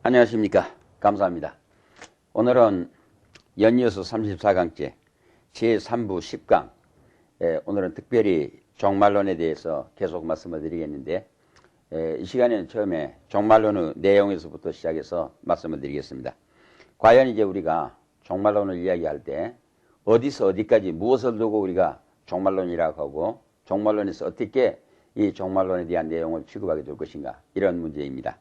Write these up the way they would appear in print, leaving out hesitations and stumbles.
안녕하십니까. 감사합니다. 오늘은 연이어서 34강째 제3부 10강, 오늘은 특별히 종말론에 대해서 계속 말씀을 드리겠는데, 이 시간에는 처음에 종말론의 내용에서부터 시작해서 말씀을 드리겠습니다. 과연 이제 우리가 종말론을 이야기할 때 어디서 어디까지 무엇을 두고 우리가 종말론이라고 하고, 종말론에서 어떻게 이 종말론에 대한 내용을 취급하게 될 것인가, 이런 문제입니다.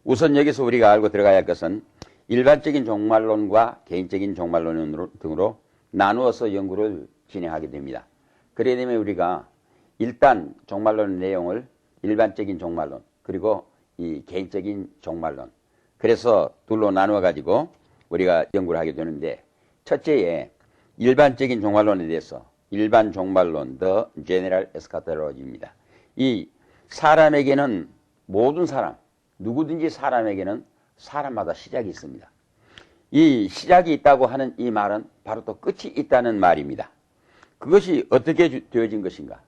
우선 여기서 우리가 알고 들어가야 할 것은 일반적인 종말론과 개인적인 종말론 등으로 나누어서 연구를 진행하게 됩니다. 그래야 되면 우리가 일단 종말론 내용을 일반적인 종말론, 그리고 이 개인적인 종말론, 그래서 둘로 나누어 가지고 우리가 연구를 하게 되는데, 첫째에 일반적인 종말론에 대해서 일반 종말론, The General Eschatology입니다. 이 사람에게는, 모든 사람, 누구든지 사람에게는 사람마다 시작이 있습니다. 이 시작이 있다고 하는 이 말은 바로 또 끝이 있다는 말입니다. 그것이 어떻게 되어진 것인가?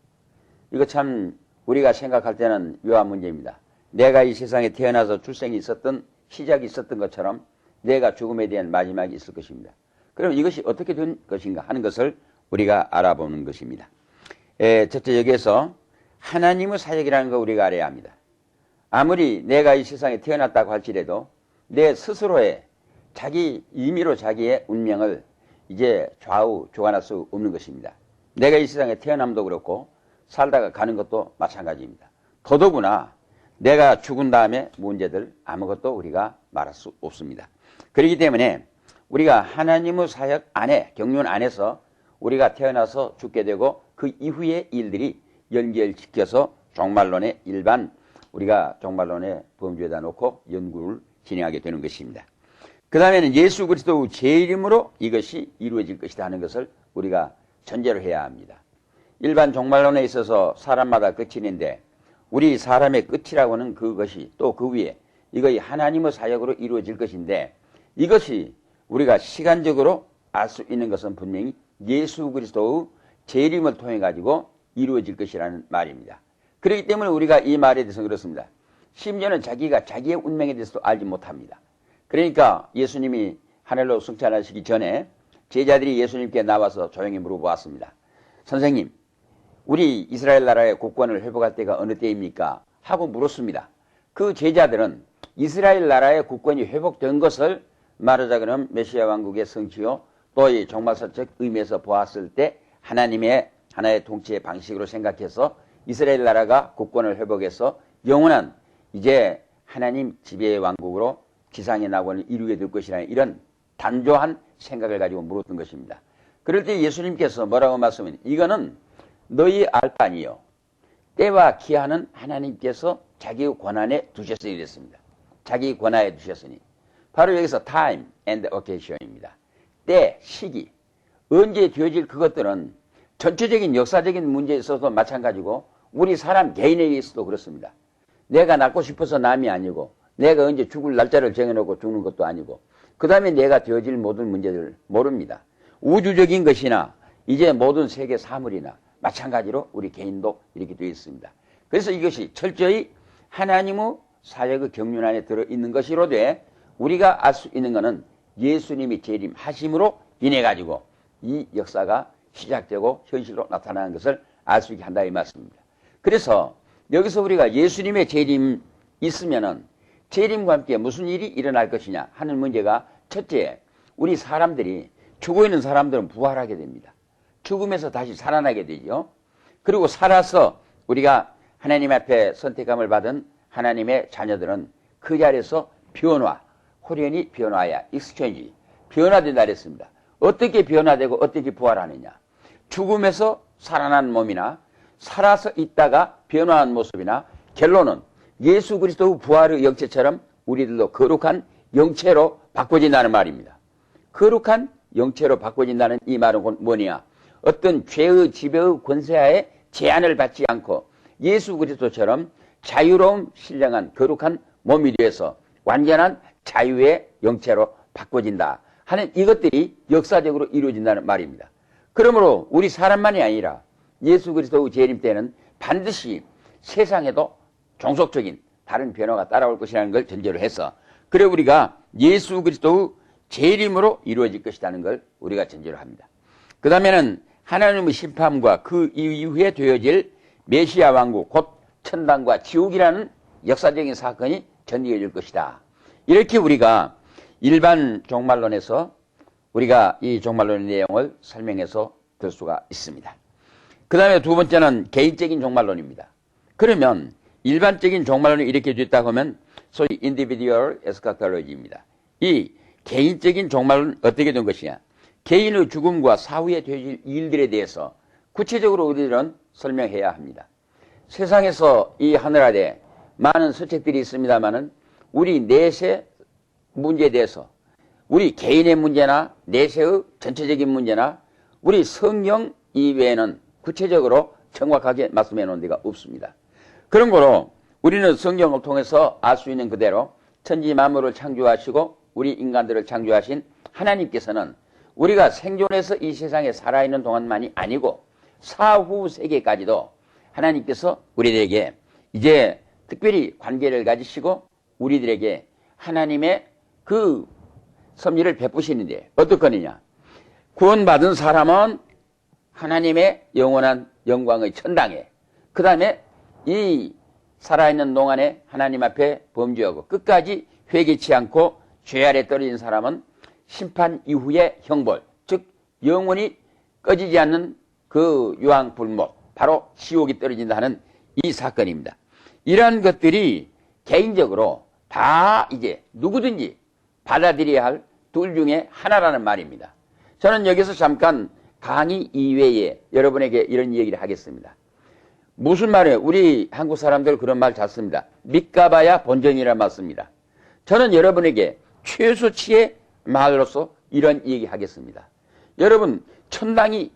이거 참 우리가 생각할 때는 묘한 문제입니다. 내가 이 세상에 태어나서 출생이 있었던, 시작이 있었던 것처럼 내가 죽음에 대한 마지막이 있을 것입니다. 그럼 이것이 어떻게 된 것인가 하는 것을 우리가 알아보는 것입니다. 첫째, 여기에서 하나님의 사역이라는 걸 우리가 알아야 합니다. 아무리 내가 이 세상에 태어났다고 할지라도 내 스스로의 자기 임의로 자기의 운명을 이제 좌우 조간할 수 없는 것입니다. 내가 이 세상에 태어남도 그렇고 살다가 가는 것도 마찬가지입니다. 더더구나 내가 죽은 다음에 문제들 아무것도 우리가 말할 수 없습니다. 그렇기 때문에 우리가 하나님의 사역 안에, 경륜 안에서 우리가 태어나서 죽게 되고 그 이후의 일들이 연결시켜서 종말론의 일반, 우리가 종말론의 범주에다 놓고 연구를 진행하게 되는 것입니다. 그 다음에는 예수 그리스도의 제 이름으로 이것이 이루어질 것이다 하는 것을 우리가 전제로 해야 합니다. 일반 종말론에 있어서 사람마다 끝이 있는데, 우리 사람의 끝이라고 하는 그것이 또 그 위에 이것이 하나님의 사역으로 이루어질 것인데, 이것이 우리가 시간적으로 알 수 있는 것은 분명히 예수 그리스도의 재림을 통해 가지고 이루어질 것이라는 말입니다. 그렇기 때문에 우리가 이 말에 대해서 그렇습니다. 심지어는 자기가 자기의 운명에 대해서도 알지 못합니다. 그러니까 예수님이 하늘로 승천하시기 전에 제자들이 예수님께 나와서 조용히 물어보았습니다. 선생님, 우리 이스라엘 나라의 국권을 회복할 때가 어느 때입니까? 하고 물었습니다. 그 제자들은 이스라엘 나라의 국권이 회복된 것을 말하자면 메시아 왕국의 성취요, 또 이 종말사적 의미에서 보았을 때 하나님의 하나의 통치의 방식으로 생각해서 이스라엘 나라가 국권을 회복해서 영원한 이제 하나님 지배의 왕국으로 지상의 낙원을 이루게 될 것이라는 이런 단조한 생각을 가지고 물었던 것입니다. 그럴 때 예수님께서 뭐라고 말씀하시니, 이거는 너희 알 바 아니요, 때와 기한은 하나님께서 자기 권한에 두셨으니 이랬습니다. 자기 권한에 두셨으니, 바로 여기서 time and occasion입니다. 때, 시기, 언제 되어질 그것들은 전체적인 역사적인 문제에 있어서 마찬가지고 우리 사람 개인에게 있어도 그렇습니다. 내가 낳고 싶어서 남이 아니고, 내가 언제 죽을 날짜를 정해놓고 죽는 것도 아니고, 그 다음에 내가 되어질 모든 문제들을 모릅니다. 우주적인 것이나 이제 모든 세계 사물이나 마찬가지로 우리 개인도 이렇게 되어 있습니다. 그래서 이것이 철저히 하나님의 사역의 경륜 안에 들어있는 것이로되, 우리가 알 수 있는 것은 예수님이 재림하심으로 인해 가지고 이 역사가 시작되고 현실로 나타나는 것을 알 수 있게 한다 이 말씀입니다. 그래서 여기서 우리가 예수님의 재림 있으면은 재림과 함께 무슨 일이 일어날 것이냐 하는 문제가, 첫째, 우리 사람들이, 죽어 있는 사람들은 부활하게 됩니다. 죽음에서 다시 살아나게 되죠. 그리고 살아서 우리가 하나님 앞에 선택함을 받은 하나님의 자녀들은 그 자리에서 변화, 호련히 변화야, 익스체인지, 변화된다 그랬습니다. 어떻게 변화되고 어떻게 부활하느냐? 죽음에서 살아난 몸이나 살아서 있다가 변화한 모습이나, 결론은 예수 그리스도의 부활의 영체처럼 우리들도 거룩한 영체로 바꿔진다는 말입니다. 거룩한 영체로 바꿔진다는 이 말은 뭐냐? 어떤 죄의 지배의 권세하에 제한을 받지 않고 예수 그리스도처럼 자유로운 신령한 거룩한 몸이 되어서 완전한 자유의 영체로 바꿔진다 하는 이것들이 역사적으로 이루어진다는 말입니다. 그러므로 우리 사람만이 아니라 예수 그리스도의 재림 때는 반드시 세상에도 종속적인 다른 변화가 따라올 것이라는 걸 전제로 해서, 그래 우리가 예수 그리스도의 재림으로 이루어질 것이라는 걸 우리가 전제로 합니다. 그 다음에는 하나님의 심판과 그 이후에 되어질 메시아 왕국, 곧 천당과 지옥이라는 역사적인 사건이 전개될 것이다. 이렇게 우리가 일반 종말론에서 우리가 이 종말론의 내용을 설명해서 들 수가 있습니다. 그 다음에 두 번째는 개인적인 종말론입니다. 그러면 일반적인 종말론이 이렇게 됐다고 하면 소위 individual eschatology입니다. 이 개인적인 종말론은 어떻게 된 것이냐. 개인의 죽음과 사후에 되어질 일들에 대해서 구체적으로 우리들은 설명해야 합니다. 세상에서 이 하늘 아래 많은 서책들이 있습니다만은 우리 내세 문제에 대해서 우리 개인의 문제나 내세의 전체적인 문제나 우리 성경 이외에는 구체적으로 정확하게 말씀해 놓은 데가 없습니다. 그런 거로 우리는 성경을 통해서 알 수 있는 그대로 천지 만물을 창조하시고 우리 인간들을 창조하신 하나님께서는 우리가 생존해서 이 세상에 살아있는 동안만이 아니고 사후 세계까지도 하나님께서 우리들에게 이제 특별히 관계를 가지시고 우리들에게 하나님의 그 섭리를 베푸시는데 어떻거니냐. 구원받은 사람은 하나님의 영원한 영광의 천당에, 그 다음에 이 살아있는 동안에 하나님 앞에 범죄하고 끝까지 회개치 않고 죄 아래 떨어진 사람은 심판 이후의 형벌, 즉 영원히 꺼지지 않는 그 유황불목, 바로 지옥이 떨어진다 하는 이 사건입니다. 이러한 것들이 개인적으로 다 이제 누구든지 받아들여야 할 둘 중에 하나라는 말입니다. 저는 여기서 잠깐 강의 이외에 여러분에게 이런 얘기를 하겠습니다. 무슨 말이에요? 우리 한국 사람들 그런 말 잘 씁니다. 믿가봐야 본전이라 맞습니다. 저는 여러분에게 최소치의 말로서 이런 얘기 하겠습니다. 여러분, 천당이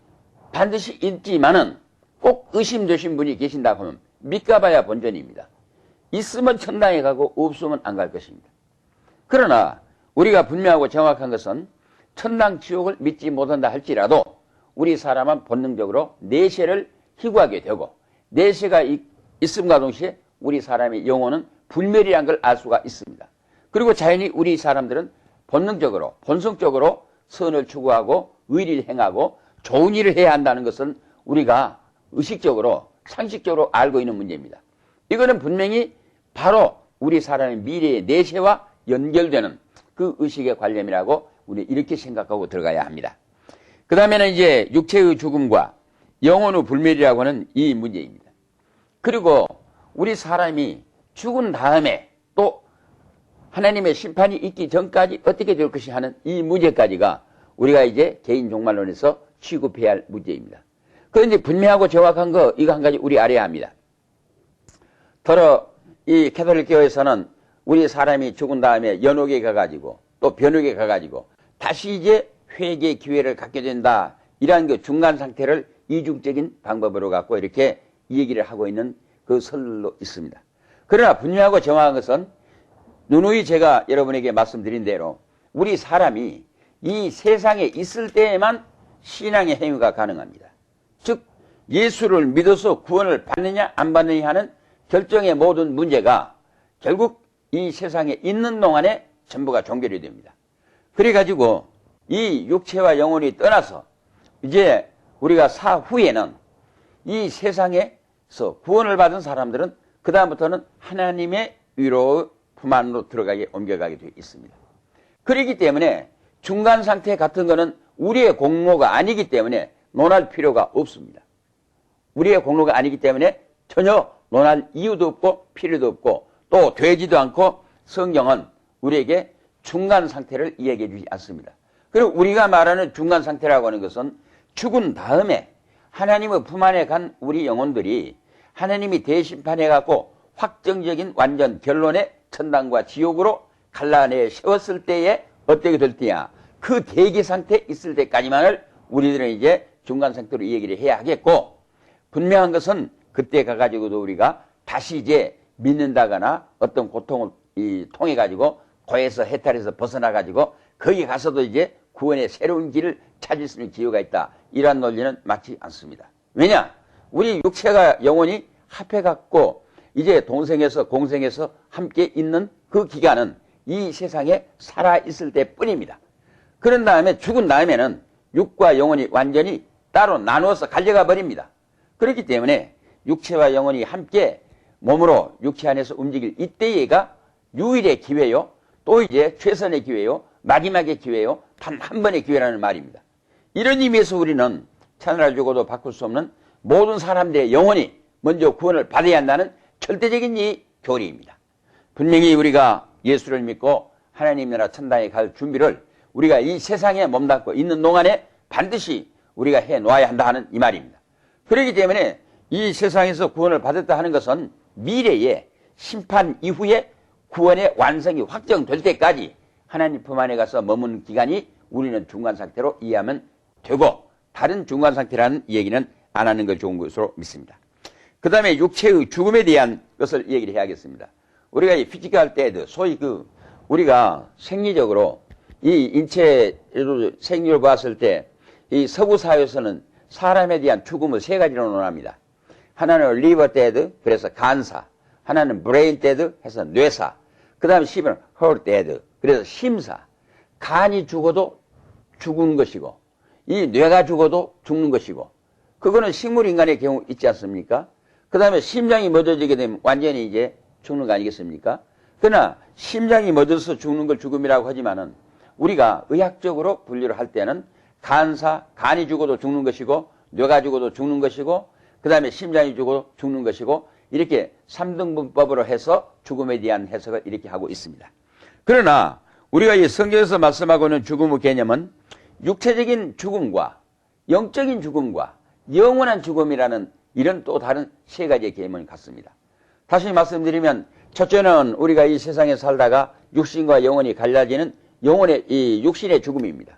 반드시 있지만은 꼭 의심되신 분이 계신다고 하면 믿가봐야 본전입니다. 있으면 천당에 가고 없으면 안 갈 것입니다. 그러나 우리가 분명하고 정확한 것은 천당 지옥을 믿지 못한다 할지라도 우리 사람은 본능적으로 내세를 희구하게 되고 내세가 있음과 동시에 우리 사람의 영혼은 불멸이라는 걸 알 수가 있습니다. 그리고 자연히 우리 사람들은 본능적으로 본성적으로 선을 추구하고 의리를 행하고 좋은 일을 해야 한다는 것은 우리가 의식적으로 상식적으로 알고 있는 문제입니다. 이거는 분명히 바로 우리 사람의 미래의 내세와 연결되는 그 의식의 관념이라고 우리 이렇게 생각하고 들어가야 합니다. 그 다음에는 이제 육체의 죽음과 영혼의 불멸이라고 하는 이 문제입니다. 그리고 우리 사람이 죽은 다음에 또 하나님의 심판이 있기 전까지 어떻게 될 것이 하는 이 문제까지가 우리가 이제 개인 종말론에서 취급해야 할 문제입니다. 그런데 분명하고 정확한 거 이거 한 가지 우리 알아야 합니다. 더러 이 캐톨릭 교회에서는 우리 사람이 죽은 다음에 연옥에 가가지고 또 변옥에 가가지고 다시 이제 회개 기회를 갖게 된다. 이러한 그 중간 상태를 이중적인 방법으로 갖고 이렇게 얘기를 하고 있는 그 설로 있습니다. 그러나 분명하고 정확한 것은 누누이 제가 여러분에게 말씀드린 대로 우리 사람이 이 세상에 있을 때에만 신앙의 행위가 가능합니다. 즉 예수를 믿어서 구원을 받느냐 안 받느냐 하는 결정의 모든 문제가 결국 이 세상에 있는 동안에 전부가 종결이 됩니다. 그래가지고 이 육체와 영혼이 떠나서 이제 우리가 사후에는 이 세상에서 구원을 받은 사람들은 그 다음부터는 하나님의 위로의 품 안으로 들어가게 옮겨가게 되어 있습니다. 그렇기 때문에 중간 상태 같은 거는 우리의 공로가 아니기 때문에 논할 필요가 없습니다. 우리의 공로가 아니기 때문에 전혀 논할 이유도 없고 필요도 없고 또 되지도 않고 성경은 우리에게 중간 상태를 이야기해 주지 않습니다. 그리고 우리가 말하는 중간 상태라고 하는 것은 죽은 다음에 하나님의 품 안에 간 우리 영혼들이 하나님이 대심판해 갖고 확정적인 완전 결론의 천당과 지옥으로 갈라내 세웠을 때에 어떻게 될 때야 그 대기 상태에 있을 때까지만을 우리들은 이제 중간 상태로 얘기를 해야 하겠고 분명한 것은 그때 가가지고도 우리가 다시 이제 믿는다거나 어떤 고통을 통해 가지고 고에서 해탈해서 벗어나 가지고 거기 가서도 이제 구원의 새로운 길을 찾을 수 있는 기회가 있다. 이러한 논리는 맞지 않습니다. 왜냐? 우리 육체가 영혼이 합해 갖고 이제 동생에서 공생에서 함께 있는 그 기간은 이 세상에 살아있을 때뿐입니다. 그런 다음에 죽은 다음에는 육과 영혼이 완전히 따로 나누어서 갈려가 버립니다. 그렇기 때문에 육체와 영혼이 함께 몸으로 육체 안에서 움직일 이때가 유일의 기회요, 또 이제 최선의 기회요, 마지막의 기회요, 단 한 번의 기회라는 말입니다. 이런 의미에서 우리는 천하를 주고도 바꿀 수 없는 모든 사람들의 영혼이 먼저 구원을 받아야 한다는 절대적인 이 교리입니다. 분명히 우리가 예수를 믿고 하나님 나라 천당에 갈 준비를 우리가 이 세상에 몸담고 있는 동안에 반드시 우리가 해 놓아야 한다 하는 이 말입니다. 그렇기 때문에 이 세상에서 구원을 받았다 하는 것은 미래에 심판 이후에 구원의 완성이 확정될 때까지 하나님 품 안에 가서 머무는 기간이 우리는 중간 상태로 이해하면 되고, 다른 중간 상태라는 얘기는 안 하는 걸 좋은 것으로 믿습니다. 그 다음에 육체의 죽음에 대한 것을 얘기를 해야겠습니다. 우리가 이 피지컬 데드, 소위 우리가 생리적으로 이 인체 생리를 봤을 때 이 서구 사회에서는 사람에 대한 죽음을 세 가지로 논합니다. 하나는 리버 데드, 그래서 간사. 하나는 브레인 데드, 해서 뇌사. 그 다음에 10은 헐 데드, 그래서 심사. 간이 죽어도 죽은 것이고, 이 뇌가 죽어도 죽는 것이고, 그거는 식물 인간의 경우 있지 않습니까? 그 다음에 심장이 멎어지게 되면 완전히 이제 죽는 거 아니겠습니까? 그러나 심장이 멎어서 죽는 걸 죽음이라고 하지만은 우리가 의학적으로 분류를 할 때는 간사, 간이 죽어도 죽는 것이고, 뇌가 죽어도 죽는 것이고, 그 다음에 심장이 죽어도 죽는 것이고, 이렇게 3등분법으로 해서 죽음에 대한 해석을 이렇게 하고 있습니다. 그러나 우리가 이 성경에서 말씀하고 있는 죽음의 개념은 육체적인 죽음과 영적인 죽음과 영원한 죽음이라는 이런 또 다른 세 가지의 개념을 갖습니다. 다시 말씀드리면, 첫째는 우리가 이 세상에 살다가 육신과 영혼이 갈라지는 영혼의 이 육신의 죽음입니다.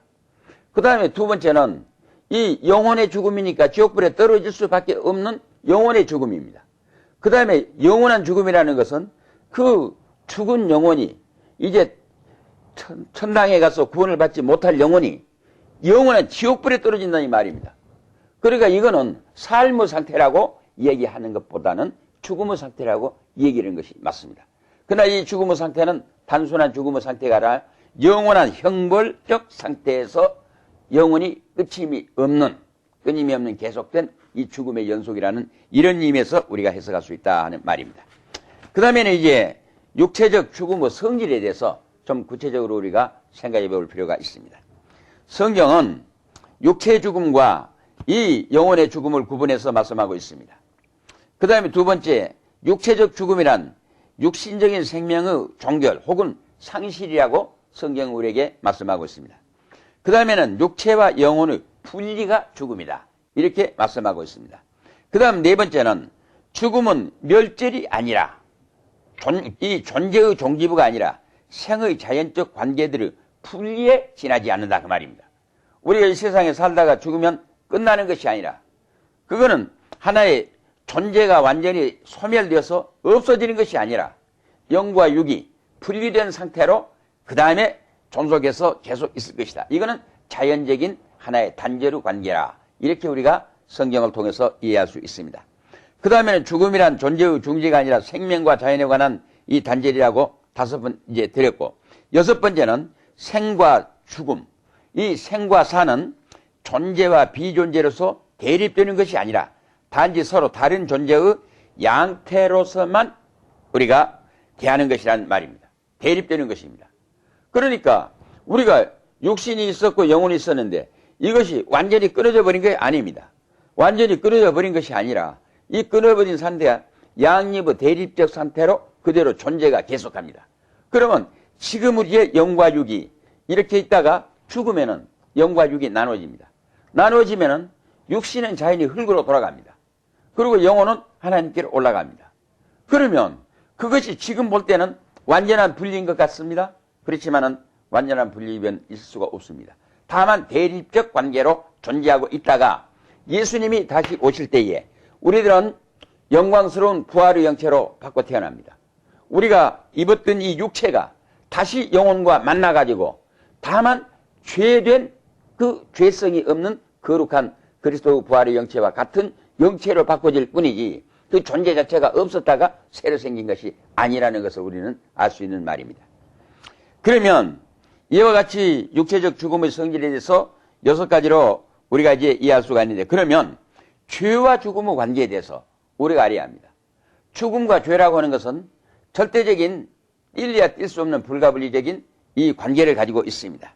그 다음에 두 번째는 이 영혼의 죽음이니까 지옥불에 떨어질 수밖에 없는 영혼의 죽음입니다. 그 다음에 영원한 죽음이라는 것은 그 죽은 영혼이 이제 천당에 가서 구원을 받지 못할 영혼이 영원한 지옥불에 떨어진다는 이 말입니다. 그러니까 이거는 삶의 상태라고 얘기하는 것보다는 죽음의 상태라고 얘기하는 것이 맞습니다. 그러나 이 죽음의 상태는 단순한 죽음의 상태가 아니라 영원한 형벌적 상태에서 영원히 끊임이 없는 계속된 이 죽음의 연속이라는 이런 의미에서 우리가 해석할 수 있다 하는 말입니다. 그 다음에는 이제 육체적 죽음의 성질에 대해서 좀 구체적으로 우리가 생각해 볼 필요가 있습니다. 성경은 육체의 죽음과 이 영혼의 죽음을 구분해서 말씀하고 있습니다. 그 다음에 두 번째, 육체적 죽음이란 육신적인 생명의 종결 혹은 상실이라고 성경은 우리에게 말씀하고 있습니다. 그 다음에는 육체와 영혼의 분리가 죽음이다, 이렇게 말씀하고 있습니다. 그 다음 네 번째는 죽음은 멸절이 아니라 이 존재의 종지부가 아니라 생의 자연적 관계들의 분리에 지나지 않는다, 그 말입니다. 우리가 이 세상에 살다가 죽으면 끝나는 것이 아니라 그거는 하나의 존재가 완전히 소멸되어서 없어지는 것이 아니라 영과 육이 분리된 상태로 그 다음에 존속해서 계속 있을 것이다. 이거는 자연적인 하나의 단절의 관계라, 이렇게 우리가 성경을 통해서 이해할 수 있습니다. 그 다음에는 죽음이란 존재의 중지가 아니라 생명과 자연에 관한 이 단절이라고 5번 이제 드렸고, 6번째는 생과 죽음. 이 생과 사는 존재와 비존재로서 대립되는 것이 아니라 단지 서로 다른 존재의 양태로서만 우리가 대하는 것이란 말입니다. 대립되는 것입니다. 그러니까 우리가 육신이 있었고 영혼이 있었는데 이것이 완전히 끊어져 버린 게 아닙니다. 완전히 끊어져 버린 것이 아니라 이 끊어버린 상태가 양립의 대립적 상태로 그대로 존재가 계속합니다. 그러면 지금 우리의 영과 육이 이렇게 있다가 죽으면은 영과 육이 나눠집니다. 나눠지면은 육신은 자연히 흙으로 돌아갑니다. 그리고 영혼은 하나님께로 올라갑니다. 그러면 그것이 지금 볼 때는 완전한 분리인 것 같습니다. 그렇지만은 완전한 분리는 있을 수가 없습니다. 다만 대립적 관계로 존재하고 있다가 예수님이 다시 오실 때에 우리들은 영광스러운 부활의 형체로 바꿔 태어납니다. 우리가 입었던 이 육체가 다시 영혼과 만나가지고 다만 죄된 그 죄성이 없는 거룩한 그리스도의 부활의 형체와 같은 형체로 바꿔질 뿐이지 그 존재 자체가 없었다가 새로 생긴 것이 아니라는 것을 우리는 알 수 있는 말입니다. 그러면 이와 같이 육체적 죽음의 성질에 대해서 6가지로 우리가 이제 이해할 수가 있는데, 그러면 죄와 죽음의 관계에 대해서 우리가 알아야 합니다. 죽음과 죄라고 하는 것은 절대적인 뗄래야 뗄 수 없는 불가분리적인 이 관계를 가지고 있습니다.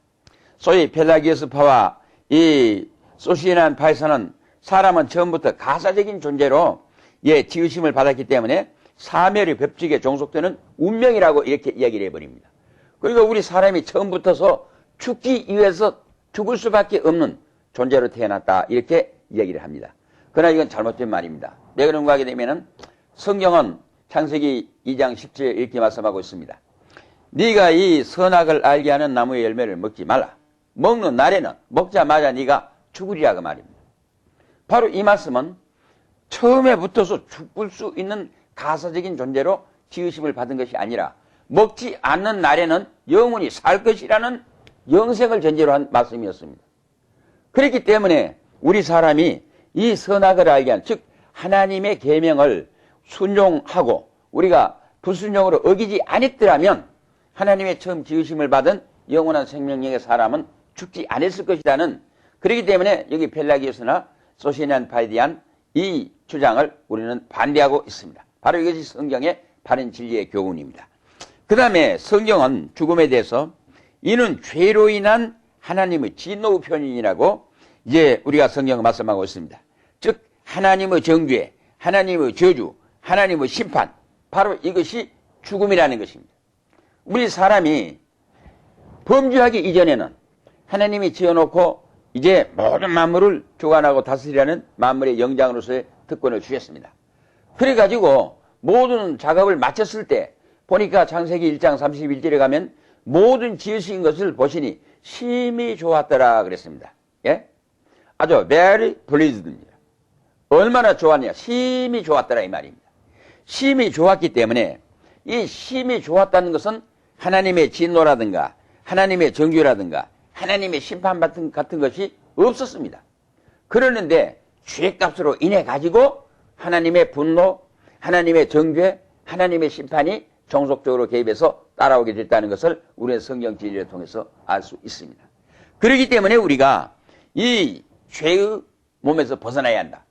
소위 펠라기오스파와 이 소시에난파에서는 사람은 처음부터 가사적인 존재로 지으심을 받았기 때문에 사멸의 법칙에 종속되는 운명이라고 이렇게 이야기를 해버립니다. 그러니까 우리 사람이 처음부터서 죽기 위해서 죽을 수밖에 없는 존재로 태어났다, 이렇게 이야기를 합니다. 그러나 이건 잘못된 말입니다. 왜 그런가 하게 되면은 성경은 창세기 2장 10절에 이렇게 말씀하고 있습니다. 네가 이 선악을 알게 하는 나무의 열매를 먹지 말라. 먹는 날에는 먹자마자 네가 죽으리라, 그 말입니다. 바로 이 말씀은 처음에 붙어서 죽을 수 있는 가사적인 존재로 지으심을 받은 것이 아니라 먹지 않는 날에는 영원히 살 것이라는 영생을 전제로 한 말씀이었습니다. 그렇기 때문에 우리 사람이 이 선악을 알게 한, 즉 하나님의 계명을 순종하고 우리가 불순종으로 어기지 않았더라면 하나님의 처음 지으심을 받은 영원한 생명력의 사람은 죽지 않았을 것이라는, 그렇기 때문에 여기 펠라기오스나 소시에난파에 대한 이 주장을 우리는 반대하고 있습니다. 바로 이것이 성경의 바른 진리의 교훈입니다. 그 다음에 성경은 죽음에 대해서 이는 죄로 인한 하나님의 진노의 표현이라고 이제 우리가 성경을 말씀하고 있습니다. 즉 하나님의 정죄, 하나님의 저주, 하나님의 심판, 바로 이것이 죽음이라는 것입니다. 우리 사람이 범죄하기 이전에는 하나님이 지어놓고 이제 모든 만물을 주관하고 다스리라는 만물의 영장으로서의 특권을 주셨습니다. 그래가지고 모든 작업을 마쳤을 때 보니까 창세기 1장 31절에 가면 모든 지으신 것을 보시니 심히 좋았더라 그랬습니다. 예? 아주 very pleased입니다. 얼마나 좋았냐? 심히 좋았더라 이 말입니다. 심히 좋았기 때문에 이 심히 좋았다는 것은 하나님의 진노라든가 하나님의 정죄라든가 하나님의 심판 같은 것이 없었습니다. 그러는데 죄값으로 인해 가지고 하나님의 분노, 하나님의 정죄, 하나님의 심판이 종속적으로 개입해서 따라오게 됐다는 것을 우리의 성경 진리를 통해서 알 수 있습니다. 그렇기 때문에 우리가 이 죄의 몸에서 벗어나야 한다.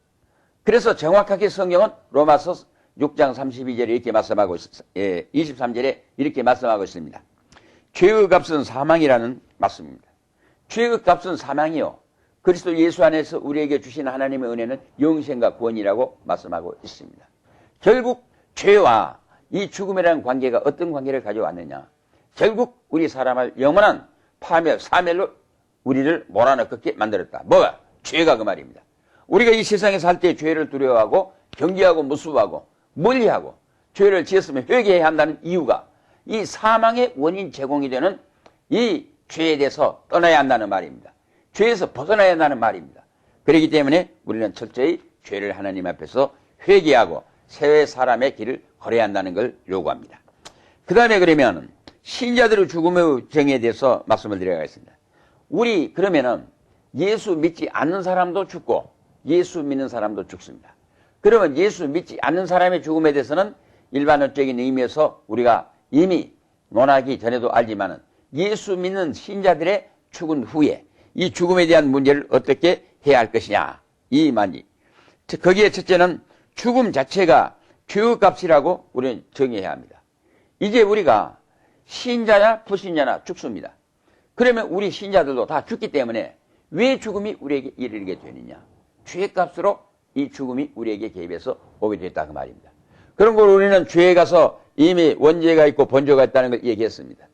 그래서 정확하게 성경은 로마서 6장 32절에 이렇게 말씀하고 23절에 이렇게 말씀하고 있습니다. 죄의 값은 사망이라는 말씀입니다. 죄의 값은 사망이요, 그리스도 예수 안에서 우리에게 주신 하나님의 은혜는 영생과 구원이라고 말씀하고 있습니다. 결국 죄와 이 죽음이라는 관계가 어떤 관계를 가져왔느냐? 결국 우리 사람을 영원한 파멸, 사멸로 우리를 몰아넣게 만들었다. 뭐가? 죄가 그 말입니다. 우리가 이 세상에 살 때 죄를 두려워하고 경계하고 무수하고 멀리하고 죄를 지었으면 회개해야 한다는 이유가 이 사망의 원인 제공이 되는 이 죄에 대해서 떠나야 한다는 말입니다. 죄에서 벗어나야 한다는 말입니다. 그렇기 때문에 우리는 철저히 죄를 하나님 앞에서 회개하고 새 사람의 길을 걸어야 한다는 걸 요구합니다. 그 다음에 그러면 신자들의 죽음의 정의에 대해서 말씀을 드려야겠습니다. 우리 그러면은 예수 믿지 않는 사람도 죽고 예수 믿는 사람도 죽습니다. 그러면 예수 믿지 않는 사람의 죽음에 대해서는 일반적인 의미에서 우리가 이미 논하기 전에도 알지만은 예수 믿는 신자들의 죽은 후에 이 죽음에 대한 문제를 어떻게 해야 할 것이냐, 이 말이. 거기에 첫째는 죽음 자체가 죄의 값이라고 우리는 정의해야 합니다. 이제 우리가 신자냐 불신자나 죽습니다. 그러면 우리 신자들도 다 죽기 때문에 왜 죽음이 우리에게 이르게 되느냐? 죄값으로 이 죽음이 우리에게 개입해서 오게 됐다 그 말입니다. 그런 걸 우리는 죄에 가서 이미 원죄가 있고 번죄가 있다는 걸 얘기했습니다.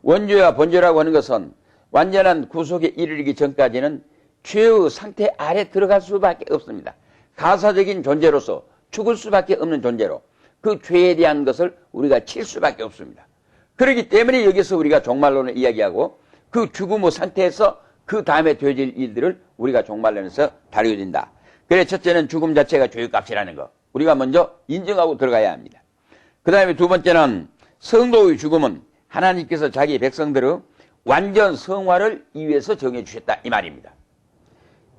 원죄와 번죄라고 하는 것은 완전한 구속에 이르기 전까지는 죄의 상태 아래 들어갈 수밖에 없습니다. 가사적인 존재로서 죽을 수밖에 없는 존재로 그 죄에 대한 것을 우리가 칠 수밖에 없습니다. 그렇기 때문에 여기서 우리가 종말론을 이야기하고 그 죽음의 상태에서 그 다음에 되어질 일들을 우리가 종말론에서 다루어진다. 그래 첫째는 죽음 자체가 죄의 값이라는 거 우리가 먼저 인정하고 들어가야 합니다. 그 다음에 두 번째는 성도의 죽음은 하나님께서 자기 백성들의 완전 성화를 위해서 정해 주셨다 이 말입니다.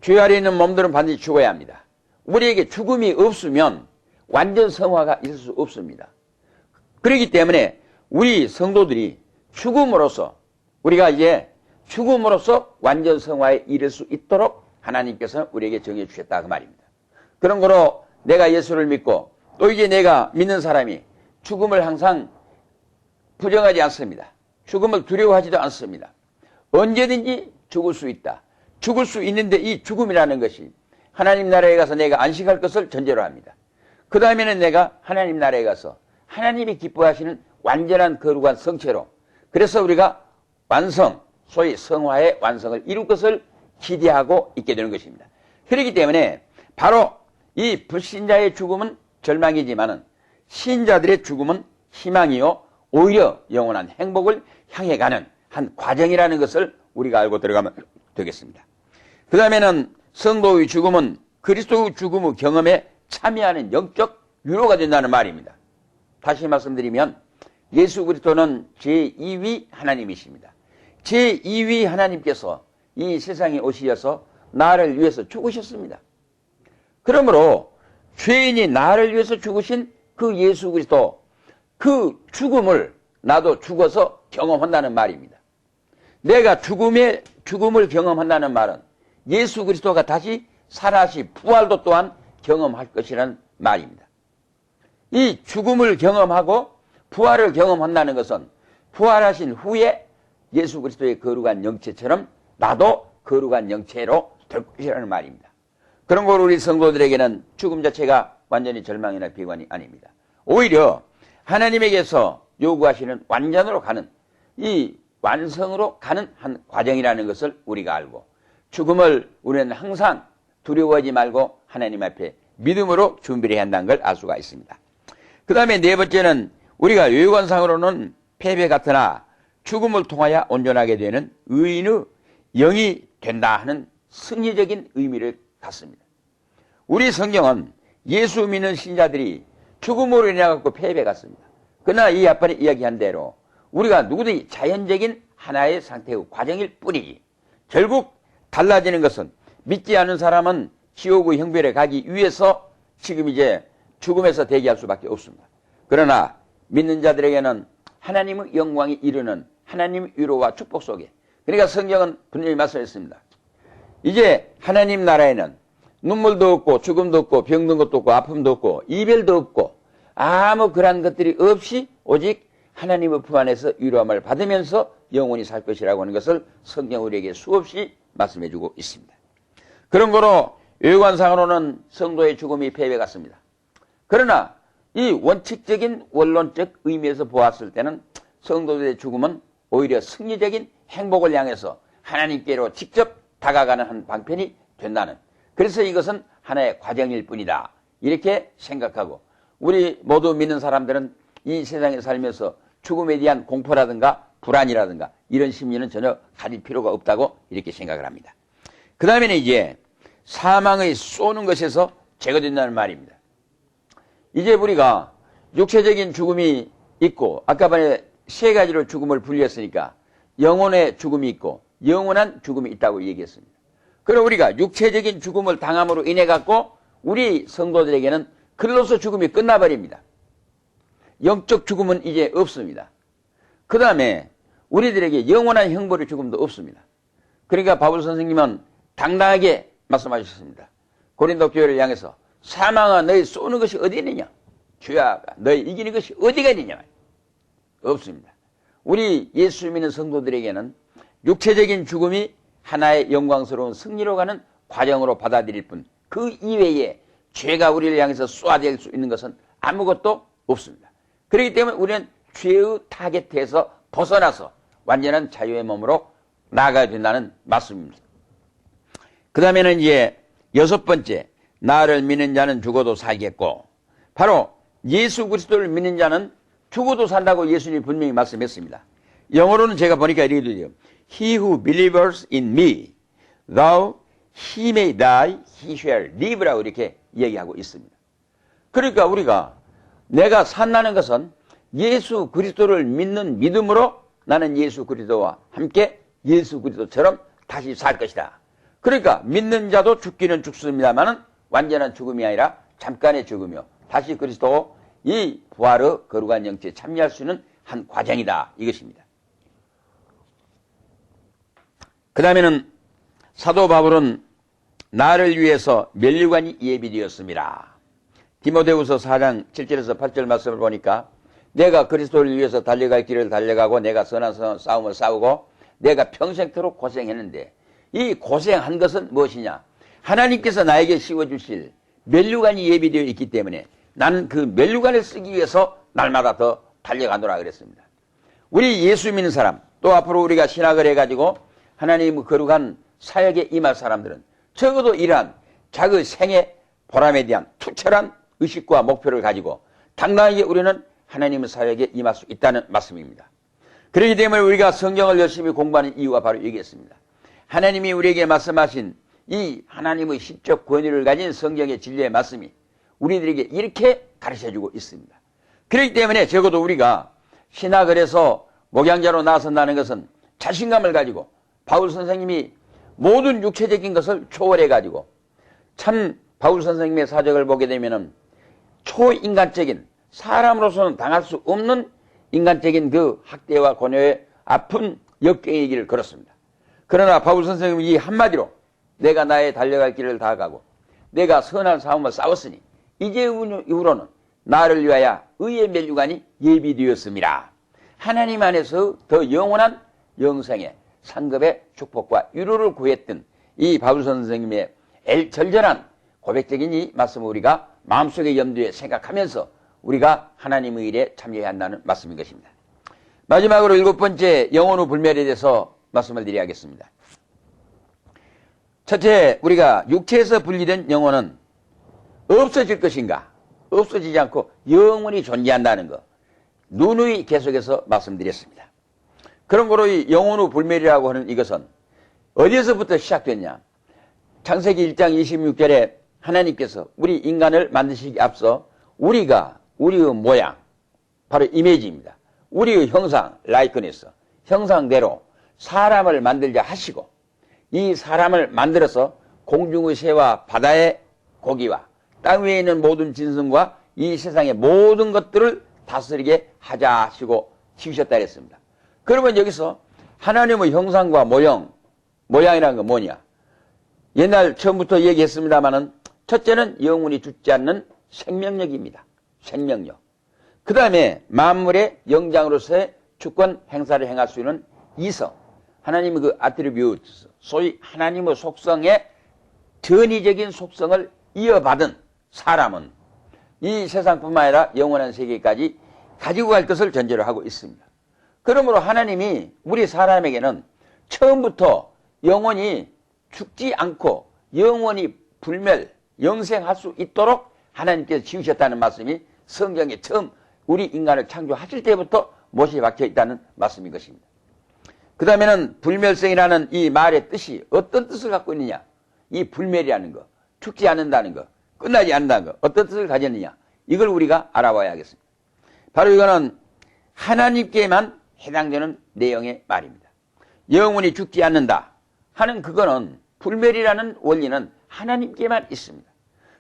죄 아래 있는 몸들은 반드시 죽어야 합니다. 우리에게 죽음이 없으면 완전 성화가 있을 수 없습니다. 그렇기 때문에 우리 성도들이 죽음으로써 우리가 이제 죽음으로써 완전 성화에 이를 수 있도록 하나님께서는 우리에게 정해 주셨다 그 말입니다. 그런 거로 내가 예수를 믿고 또 이제 내가 믿는 사람이 죽음을 항상 부정하지 않습니다. 죽음을 두려워하지도 않습니다. 언제든지 죽을 수 있다. 죽을 수 있는데 이 죽음이라는 것이 하나님 나라에 가서 내가 안식할 것을 전제로 합니다. 그 다음에는 내가 하나님 나라에 가서 하나님이 기뻐하시는 완전한 거룩한 성체로 그래서 우리가 완성, 소위 성화의 완성을 이룰 것을 기대하고 있게 되는 것입니다. 그렇기 때문에 바로 이 불신자의 죽음은 절망이지만은 신자들의 죽음은 희망이요 오히려 영원한 행복을 향해 가는 한 과정이라는 것을 우리가 알고 들어가면 되겠습니다. 그 다음에는 성도의 죽음은 그리스도의 죽음의 경험에 참여하는 영적 위로가 된다는 말입니다. 다시 말씀드리면 예수 그리스도는 제2위 하나님이십니다. 제2위 하나님께서 이 세상에 오시어서 나를 위해서 죽으셨습니다. 그러므로 죄인이 나를 위해서 죽으신 그 예수 그리스도 그 죽음을 나도 죽어서 경험한다는 말입니다. 내가 죽음을 경험한다는 말은 예수 그리스도가 다시 살아시 부활도 또한 경험할 것이라는 말입니다. 이 죽음을 경험하고 부활을 경험한다는 것은 부활하신 후에 예수 그리스도의 거룩한 영체처럼 나도 거룩한 영체로 될 것이라는 말입니다. 그런 걸 우리 성도들에게는 죽음 자체가 완전히 절망이나 비관이 아닙니다. 오히려 하나님에게서 요구하시는 완전으로 가는 이 완성으로 가는 한 과정이라는 것을 우리가 알고 죽음을 우리는 항상 두려워하지 말고 하나님 앞에 믿음으로 준비를 해야 한다는 걸 알 수가 있습니다. 그 다음에 네 번째는 우리가 요관상으로는 패배 같으나 죽음을 통하여 온전하게 되는 의인의 영이 된다 하는 승리적인 의미를 갖습니다. 우리 성경은 예수 믿는 신자들이 죽음으로 인해 갖고 패배 같습니다. 그러나 이 앞에 이야기한 대로 우리가 누구든지 자연적인 하나의 상태의 과정일 뿐이지 결국 달라지는 것은 믿지 않은 사람은 지옥의 형벌에 가기 위해서 지금 이제 죽음에서 대기할 수밖에 없습니다. 그러나 믿는 자들에게는 하나님의 영광이 이르는 하나님의 위로와 축복 속에 그러니까 성경은 분명히 말씀했습니다. 이제 하나님 나라에는 눈물도 없고 죽음도 없고 병든 것도 없고 아픔도 없고 이별도 없고 아무 그러한 것들이 없이 오직 하나님의 품 안에서 위로함을 받으면서 영원히 살 것이라고 하는 것을 성경 우리에게 수없이 말씀해주고 있습니다. 그런 거로 외관상으로는 성도의 죽음이 패배 같습니다. 그러나 이 원칙적인 원론적 의미에서 보았을 때는 성도들의 죽음은 오히려 승리적인 행복을 향해서 하나님께로 직접 다가가는 한 방편이 된다는 그래서 이것은 하나의 과정일 뿐이다 이렇게 생각하고 우리 모두 믿는 사람들은 이 세상에 살면서 죽음에 대한 공포라든가 불안이라든가 이런 심리는 전혀 가질 필요가 없다고 이렇게 생각을 합니다. 그 다음에는 이제 사망의 쏘는 것에서 제거된다는 말입니다. 이제 우리가 육체적인 죽음이 있고 아까 전에 세 가지로 죽음을 분리했으니까 영혼의 죽음이 있고 영원한 죽음이 있다고 얘기했습니다. 그럼 우리가 육체적인 죽음을 당함으로 인해 갖고 우리 성도들에게는 글로서 죽음이 끝나버립니다. 영적 죽음은 이제 없습니다. 그 다음에 우리들에게 영원한 형벌의 죽음도 없습니다. 그러니까 바울 선생님은 당당하게 말씀하셨습니다. 고린도 교회를 향해서 사망아 너희 쏘는 것이 어디 있느냐? 주야 너희 이기는 것이 어디가 있느냐? 없습니다. 우리 예수 믿는 성도들에게는 육체적인 죽음이 하나의 영광스러운 승리로 가는 과정으로 받아들일 뿐 그 이외에 죄가 우리를 향해서 쏘아댈 수 있는 것은 아무것도 없습니다. 그렇기 때문에 우리는 죄의 타겟에서 벗어나서 완전한 자유의 몸으로 나아가야 된다는 말씀입니다. 그 다음에는 이제 여섯 번째 나를 믿는 자는 죽어도 살겠고 바로 예수 그리스도를 믿는 자는 죽어도 산다고 예수님이 분명히 말씀했습니다. 영어로는 제가 보니까 이렇게 돼요. He who believes in me, though he may die, he shall live라고 이렇게 얘기하고 있습니다. 그러니까 우리가 내가 산다는 것은 예수 그리스도를 믿는 믿음으로 나는 예수 그리스도와 함께 예수 그리스도처럼 다시 살 것이다. 그러니까 믿는 자도 죽기는 죽습니다만은 완전한 죽음이 아니라 잠깐의 죽음이요. 다시 그리스도 이 부활의 거룩한 영체에 참여할 수 있는 한 과정이다. 이것입니다. 그 다음에는 사도 바울은 나를 위해서 면류관이 예비되었습니다. 디모데후서 4장 7절에서 8절 말씀을 보니까 내가 그리스도를 위해서 달려갈 길을 달려가고 내가 선한 싸움을 싸우고 내가 평생토록 고생했는데 이 고생한 것은 무엇이냐? 하나님께서 나에게 씌워주실 면류관이 예비되어 있기 때문에 나는 그 면류관을 쓰기 위해서 날마다 더 달려가노라 그랬습니다. 우리 예수 믿는 사람, 또 앞으로 우리가 신학을 해가지고 하나님의 거룩한 사역에 임할 사람들은 적어도 이러한 자기 생의 보람에 대한 투철한 의식과 목표를 가지고 당당하게 우리는 하나님의 사역에 임할 수 있다는 말씀입니다. 그렇기 때문에 우리가 성경을 열심히 공부하는 이유가 바로 여기였습니다. 하나님이 우리에게 말씀하신 이 하나님의 시적 권위를 가진 성경의 진리의 말씀이 우리들에게 이렇게 가르쳐주고 있습니다. 그렇기 때문에 적어도 우리가 신학을 해서 목양자로 나선다는 것은 자신감을 가지고 바울 선생님이 모든 육체적인 것을 초월해가지고 참 바울 선생님의 사적을 보게 되면은 초인간적인 사람으로서는 당할 수 없는 인간적인 그 학대와 권유의 아픈 역경의 길을 걸었습니다. 그러나 바울 선생님이 이 한마디로 내가 나의 달려갈 길을 다 가고 내가 선한 싸움을 싸웠으니 이제 이후로는 나를 위하여 의의 면류관이 예비되었습니다. 하나님 안에서 더 영원한 영생의 상급의 축복과 위로를 구했던 이 바울 선생님의 절절한 고백적인 이 말씀을 우리가 마음속의 염두에 생각하면서 우리가 하나님의 일에 참여해야 한다는 말씀인 것입니다. 마지막으로 7번째 영혼 후 불멸에 대해서 말씀을 드려야겠습니다. 첫째, 우리가 육체에서 분리된 영혼은 없어질 것인가? 없어지지 않고 영원히 존재한다는 것. 누누이 계속해서 말씀드렸습니다. 그런 거로 이 영혼 후 불멸이라고 하는 이것은 어디에서부터 시작됐냐? 창세기 1장 26절에 하나님께서 우리 인간을 만드시기 앞서 우리가 우리의 모양, 바로 이미지입니다. 우리의 형상, 라이크니스, 형상대로 사람을 만들자 하시고 이 사람을 만들어서 공중의 새와 바다의 고기와 땅 위에 있는 모든 짐승과 이 세상의 모든 것들을 다스리게 하자 하시고 지으셨다 그랬습니다. 그러면 여기서 하나님의 형상과 모양이라는 건 뭐냐? 옛날 처음부터 얘기했습니다마는 첫째는 영원히 죽지 않는 생명력입니다. 생명력. 그 다음에 만물의 영장으로서의 주권 행사를 행할 수 있는 이성. 하나님의 그 아트리뷰트, 소위 하나님의 속성의 전위적인 속성을 이어받은 사람은 이 세상뿐만 아니라 영원한 세계까지 가지고 갈 것을 전제로 하고 있습니다. 그러므로 하나님이 우리 사람에게는 처음부터 영원히 죽지 않고 영원히 불멸, 영생할 수 있도록 하나님께서 지으셨다는 말씀이 성경에 처음 우리 인간을 창조하실 때부터 못이 박혀 있다는 말씀인 것입니다. 그 다음에는 불멸성이라는 이 말의 뜻이 어떤 뜻을 갖고 있느냐? 이 불멸이라는 거, 죽지 않는다는 거, 끝나지 않는다는 거, 어떤 뜻을 가졌느냐? 이걸 우리가 알아봐야 하겠습니다. 바로 이거는 하나님께만 해당되는 내용의 말입니다. 영원히 죽지 않는다 하는 그거는 불멸이라는 원리는 하나님께만 있습니다.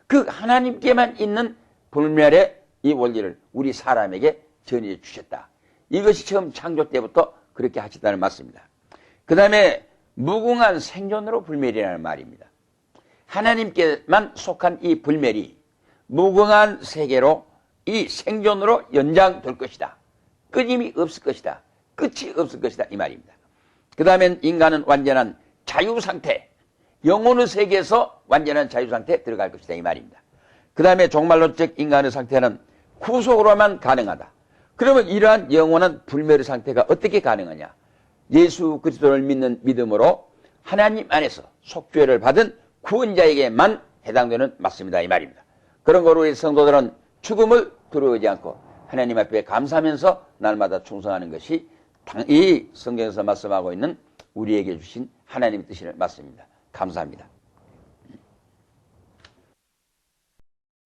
그 하나님께만 있는 불멸의 이 원리를 우리 사람에게 전해 주셨다. 이것이 처음 창조 때부터 그렇게 하셨다는 말씀입니다. 그 다음에 무궁한 생존으로 불멸이라는 말입니다. 하나님께만 속한 이 불멸이 무궁한 세계로 이 생존으로 연장될 것이다. 끊임이 없을 것이다. 끝이 없을 것이다. 이 말입니다. 그 다음엔 인간은 완전한 자유상태, 영혼의 세계에서 완전한 자유상태에 들어갈 것이다. 이 말입니다. 그 다음에 종말론적 인간의 상태는 구속으로만 가능하다. 그러면 이러한 영원한 불멸의 상태가 어떻게 가능하냐? 예수 그리스도를 믿는 믿음으로 하나님 안에서 속죄를 받은 구원자에게만 해당되는 말씀이다. 이 말입니다. 그런 거로 우리 성도들은 죽음을 두려워하지 않고 하나님 앞에 감사하면서 날마다 충성하는 것이 이 성경에서 말씀하고 있는 우리에게 주신 하나님의 뜻이라는 말씀입니다. 감사합니다.